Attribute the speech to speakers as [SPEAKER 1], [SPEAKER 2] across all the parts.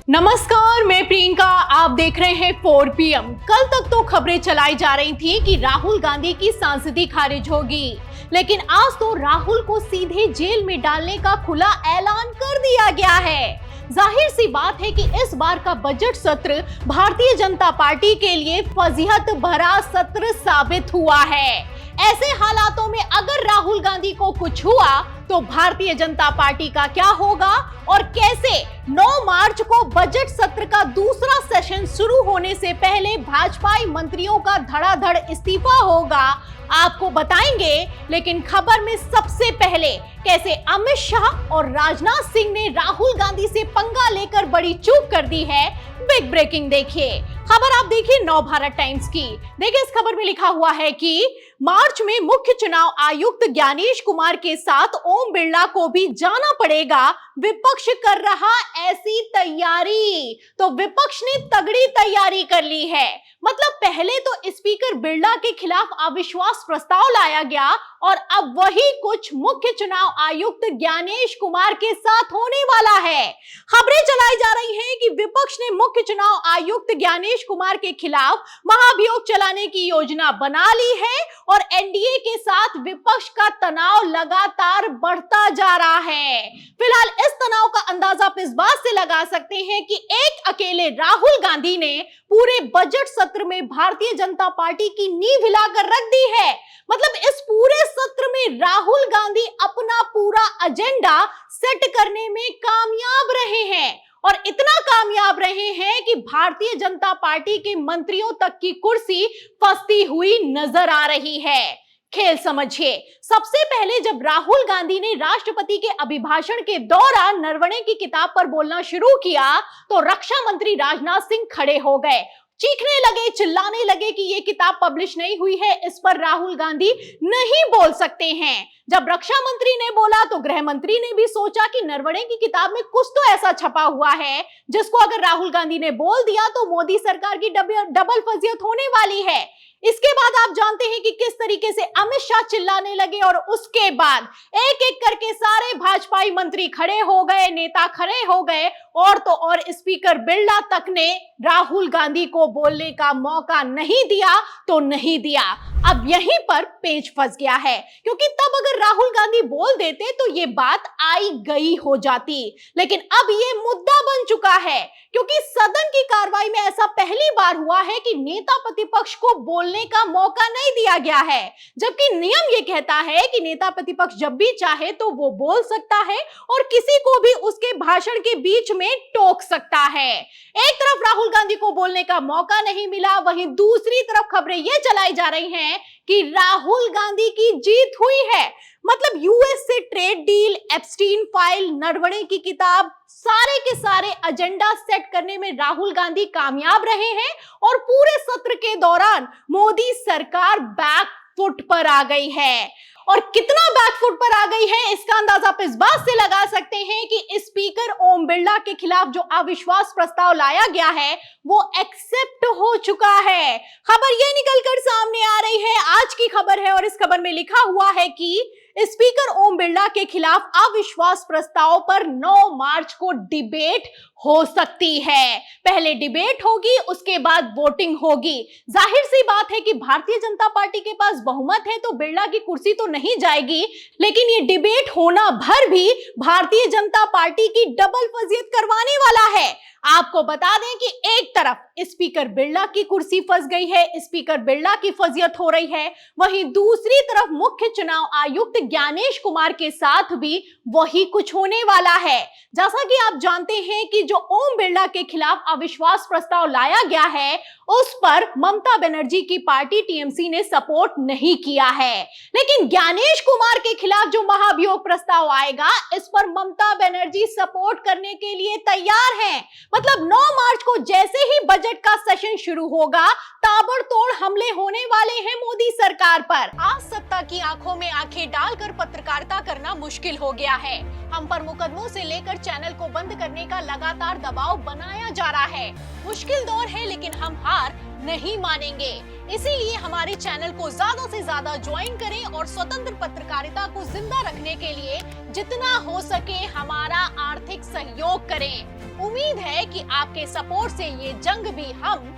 [SPEAKER 1] नमस्कार, मैं प्रियंका, आप देख रहे हैं 4 PM। कल तक तो खबरें चलाई जा रही थी कि राहुल गांधी की सांसदी खारिज होगी, लेकिन आज तो राहुल को सीधे जेल में डालने का खुला ऐलान कर दिया गया है। जाहिर सी बात है कि इस बार का बजट सत्र भारतीय जनता पार्टी के लिए फजीहत भरा सत्र साबित हुआ है। ऐसे हालातों में अगर राहुल गांधी को कुछ हुआ तो भारतीय जनता पार्टी का क्या होगा और कैसे 9 मार्च को बजट सत्र का दूसरा सेशन शुरू होने से पहले भाजपाई मंत्रियों का धड़ाधड़ इस्तीफा होगा, आपको बताएंगे। लेकिन खबर में सबसे पहले कैसे अमित शाह और राजनाथ सिंह ने राहुल गांधी से पंगा लेकर बड़ी चूक कर दी है, बिग ब्रेकिंग देखिए। खबर आप देखिए नव भारत टाइम्स की। देखिए इस खबर में लिखा हुआ है कि मार्च में मुख्य चुनाव आयुक्त ज्ञानेश कुमार के साथ ओम बिरला को भी जाना पड़ेगा, विपक्ष कर रहा ऐसी तैयारी। तो विपक्ष ने तगड़ी तैयारी कर ली है। मतलब पहले तो स्पीकर बिरला के खिलाफ अविश्वास प्रस्ताव लाया गया और अब वही कुछ मुख्य चुनाव आयुक्त ज्ञानेश कुमार के साथ होने वाला है। खबरें चलाई जा रही हैं कि विपक्ष ने मुख्य चुनाव आयुक्त ज्ञानेश कुमार के खिलाफ महाभियोग चलाने की योजना बना ली है और एनडीए के साथ विपक्ष का तनाव लगातार बढ़ता जा रहा है। फिलहाल इस तनाव का अंदाजा आप इस बात से लगा सकते हैं कि एक अकेले राहुल गांधी ने पूरे बजट सत्र में भारतीय जनता पार्टी की नींव हिलाकर रख दी है। मतलब इस पूरे सत्र में राहुल गांधी अपना पूरा एजेंडा सेट करने में कामयाब रहे हैं और इतना कामयाब रहे हैं कि भारतीय जनता पार्टी के मंत्रियों तक की कुर्सी फंसती हुई नजर आ रही है। खेल समझिए। सबसे पहले जब राहुल गांधी ने राष्ट्रपति के अभिभाषण के दौरान नरवणे की किताब पर बोलना शुरू किया तो रक्षा मंत्री राजनाथ सिंह खड़े हो गए, चीखने लगे, चिल्लाने लगे कि ये किताब पब्लिश नहीं हुई है, इस पर राहुल गांधी नहीं बोल सकते हैं। जब रक्षा मंत्री ने बोला तो गृह मंत्री ने भी सोचा कि नरवणे की किताब में कुछ तो ऐसा छपा हुआ है जिसको अगर राहुल गांधी ने बोल दिया तो मोदी सरकार की डबल फजीयत होने वाली है। इसके बाद आप जानते हैं कि किस तरीके से अमित शाह चिल्लाने लगे और उसके बाद एक एक करके सारे भाजपाई मंत्री खड़े हो गए, नेता खड़े हो गए और तो और स्पीकर बिरला तक ने राहुल गांधी को बोलने का मौका नहीं दिया तो नहीं दिया। अब यहीं पर पेच फंस गया है क्योंकि तब अगर राहुल गांधी बोल देते तो ये बात आई गई हो जाती, लेकिन अब ये मुद्दा बन चुका है क्योंकि सदन की कार्रवाई में ऐसा पहली बार हुआ है कि नेता प्रतिपक्ष को बोलने का मौका नहीं दिया गया है, जबकि नियम ये कहता है कि नेता प्रतिपक्ष जब भी चाहे तो वो बोल सकता है और किसी को भी उसके भाषण के बीच में टोक सकता है। एक तरफ राहुल गांधी को बोलने का मौका नहीं मिला, वहीं दूसरी तरफ खबरें ये चलाई जा रही हैं कि राहुल गांधी की जीत हुई है। मतलब यूएस से trade deal, Epstein file, Naravane की किताब, सारे के सारे एजेंडा सेट करने में राहुल गांधी कामयाब रहे हैं और पूरे सत्र के दौरान मोदी सरकार बैक फुट पर आ गई है। और कितना बैकफुट पर आ गई है इसका अंदाजा आप इस बात से लगा सकते हैं कि स्पीकर ओम बिरला के खिलाफ जो अविश्वास प्रस्ताव लाया गया है वो एक्सेप्ट हो चुका है। खबर ये निकलकर सामने आ रही है, आज की खबर है और इस खबर में लिखा हुआ है कि स्पीकर ओम बिरला के खिलाफ अविश्वास प्रस्ताव पर 9 मार्च को डिबेट हो सकती है। पहले डिबेट होगी, उसके बाद वोटिंग होगी। जाहिर सी बात है कि भारतीय जनता पार्टी के पास बहुमत है तो बिरला की कुर्सी तो नहीं जाएगी, लेकिन ये डिबेट होना भर भी भारतीय जनता पार्टी की डबल फजीयत करवाने वाला है। आपको बता दें कि एक तरफ स्पीकर बिरला की कुर्सी फंस गई है, स्पीकर बिरला की फजीयत हो रही है, वहीं दूसरी तरफ मुख्य चुनाव आयुक्त ज्ञानेश कुमार के साथ भी वही कुछ होने वाला है। जैसा कि आप जानते हैं कि जो ओम बिरला के खिलाफ अविश्वास प्रस्ताव लाया गया है उस पर ममता बनर्जी की पार्टी टीएमसी ने सपोर्ट नहीं किया है, लेकिन ज्ञानेश कुमार के खिलाफ जो महाभियोग प्रस्ताव आएगा इस पर ममता बनर्जी सपोर्ट करने के लिए तैयार हैं। मतलब 9 मार्च को जैसे ही बजट का सेशन शुरू होगा ताबड़तोड़ हमले होने वाले हैं मोदी सरकार पर। आज सत्ता की आंखों में आंखें डालकर पत्रकारिता करना मुश्किल हो गया है। हम पर मुकदमों से लेकर चैनल को बंद करने का लगातार दबाव बनाया जा रहा है। मुश्किल दौर है लेकिन हम हार नहीं मानेंगे। इसीलिए हमारे चैनल को ज्यादा से ज्यादा ज्वाइन करें और स्वतंत्र पत्रकारिता को जिंदा रखने के लिए जितना हो सके हमारा आर्थिक सहयोग करें। उम्मीद है कि आपके सपोर्ट से ये जंग भी हम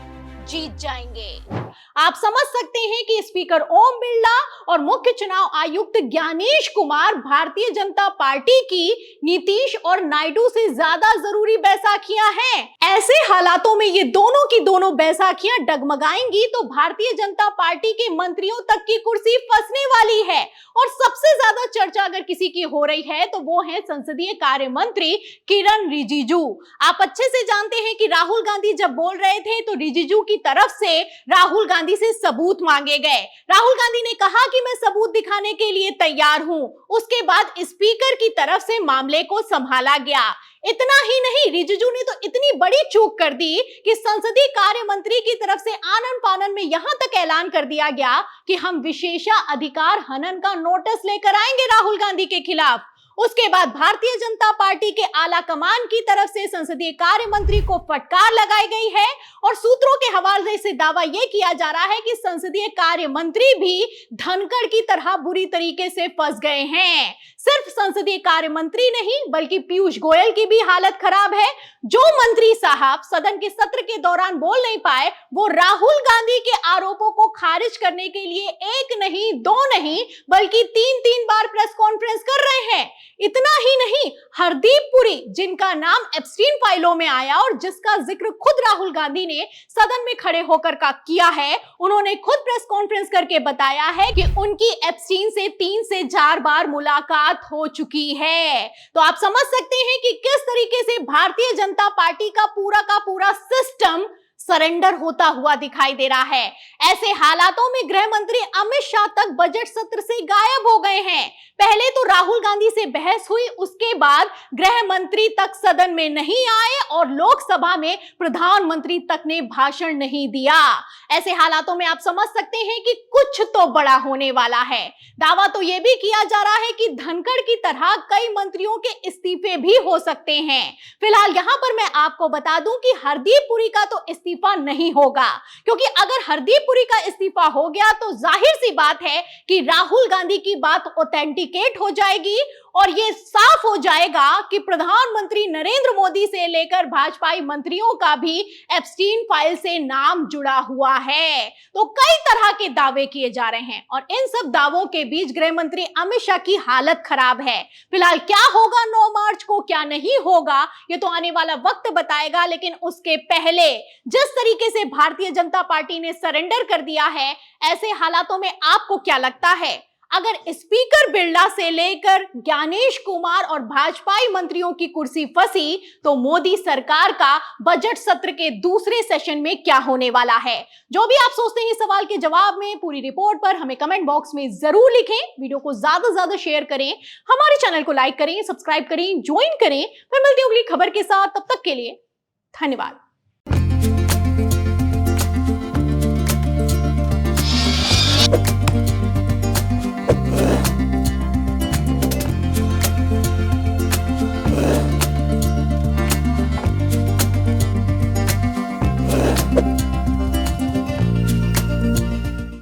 [SPEAKER 1] जीत जाएंगे। आप समझ सकते हैं कि स्पीकर ओम बिरला और मुख्य चुनाव आयुक्त ज्ञानेश कुमार भारतीय जनता पार्टी की नीतीश और नायडू से ज्यादा जरूरी बैसाखियां हैं। ऐसे हालातों में ये दोनों की दोनों बैसाखियां डगमगाएंगी तो भारतीय जनता पार्टी के मंत्रियों तक की कुर्सी फंसने वाली है। और सबसे ज्यादा चर्चा अगर किसी की हो रही है तो वो है संसदीय कार्य मंत्री किरण रिजिजू। आप अच्छे से जानते हैं कि राहुल गांधी जब बोल रहे थे तो रिजिजू की तरफ से राहुल गांधी से सबूत मांगे गए। राहुल गांधी ने कहा कि मैं सबूत दिखाने के लिए तैयार हूं। उसके बाद स्पीकर की तरफ से मामले को संभाला गया। इतना ही नहीं, रिजिजू ने तो इतनी बड़ी चूक कर दी कि संसदीय कार्य मंत्री की तरफ से आनन फानन में यहां तक ऐलान कर दिया गया कि हम विशेषाधिकार हनन का नोटिस लेकर आएंगे राहुल गांधी के खिलाफ। उसके बाद भारतीय जनता पार्टी के आला कमान की तरफ से संसदीय कार्य मंत्री को फटकार लगाई गई है और सूत्रों के हवाले से दावा यह किया जा रहा है कि संसदीय कार्य मंत्री भी धनखड़ की तरह बुरी तरीके से फंस गए हैं। सिर्फ संसदीय कार्य मंत्री नहीं बल्कि पीयूष गोयल की भी हालत खराब है। जो मंत्री साहब सदन के सत्र के दौरान बोल नहीं पाए वो राहुल गांधी के आरोपों को खारिज करने के लिए एक नहीं दो नहीं बल्कि तीन बार प्रेस कॉन्फ्रेंस कर रहे हैं। इतना ही नहीं, हरदीप पुरी जिनका नाम एप्स्टीन फाइलों में आया और जिसका जिक्र खुद राहुल गांधी ने सदन में खड़े होकर का किया है, उन्होंने खुद प्रेस कॉन्फ्रेंस करके बताया है कि उनकी एप्स्टीन से 3 से 4 बार मुलाकात हो चुकी है। तो आप समझ सकते हैं कि किस तरीके से भारतीय जनता पार्टी का पूरा सिस्टम सरेंडर होता हुआ दिखाई दे रहा है। ऐसे हालातों में गृह मंत्री अमित शाह तक बजट सत्र से गायब हो गए हैं। पहले तो राहुल गांधी से बहस हुई, उसके बाद गृह मंत्री तक सदन में नहीं आए और लोकसभा में प्रधानमंत्री तक ने भाषण नहीं दिया। ऐसे हालातों में आप समझ सकते हैं कि कुछ तो बड़ा होने वाला है। दावा तो यह भी किया जा रहा है कि धनखड़ की तरह कई मंत्रियों के इस्तीफे भी हो सकते हैं। फिलहाल यहां पर मैं आपको बता दूं कि हरदीप पुरी का तो इस्तीफा नहीं होगा, क्योंकि अगर हरदीप पुरी का इस्तीफा हो गया तो जाहिर सी बात है कि राहुल गांधी की बात ऑथेंटिकेट हो जाएगी और ये साफ हो जाएगा कि प्रधानमंत्री नरेंद्र मोदी से लेकर भाजपाई मंत्रियों का भी एप्स्टीन फाइल से नाम जुड़ा हुआ है। तो कई तरह के दावे किए जा रहे हैं और इन सब दावों के बीच गृह मंत्री अमित शाह की हालत खराब है। फिलहाल क्या होगा 9 मार्च को, क्या नहीं होगा, ये तो आने वाला वक्त बताएगा। लेकिन उसके पहले जिस तरीके से भारतीय जनता पार्टी ने सरेंडर कर दिया है, ऐसे हालातों में आपको क्या लगता है? अगर स्पीकर बिरला से लेकर ज्ञानेश कुमार और भाजपाई मंत्रियों की कुर्सी फंसी तो मोदी सरकार का बजट सत्र के दूसरे सेशन में क्या होने वाला है? जो भी आप सोचते हैं इस सवाल के जवाब में पूरी रिपोर्ट पर हमें कमेंट बॉक्स में जरूर लिखें। वीडियो को ज्यादा से ज्यादा शेयर करें, हमारे चैनल को लाइक करें, सब्सक्राइब करें, ज्वाइन करें। फिर मिलते हैं अगली खबर के साथ, तब तक के लिए धन्यवाद।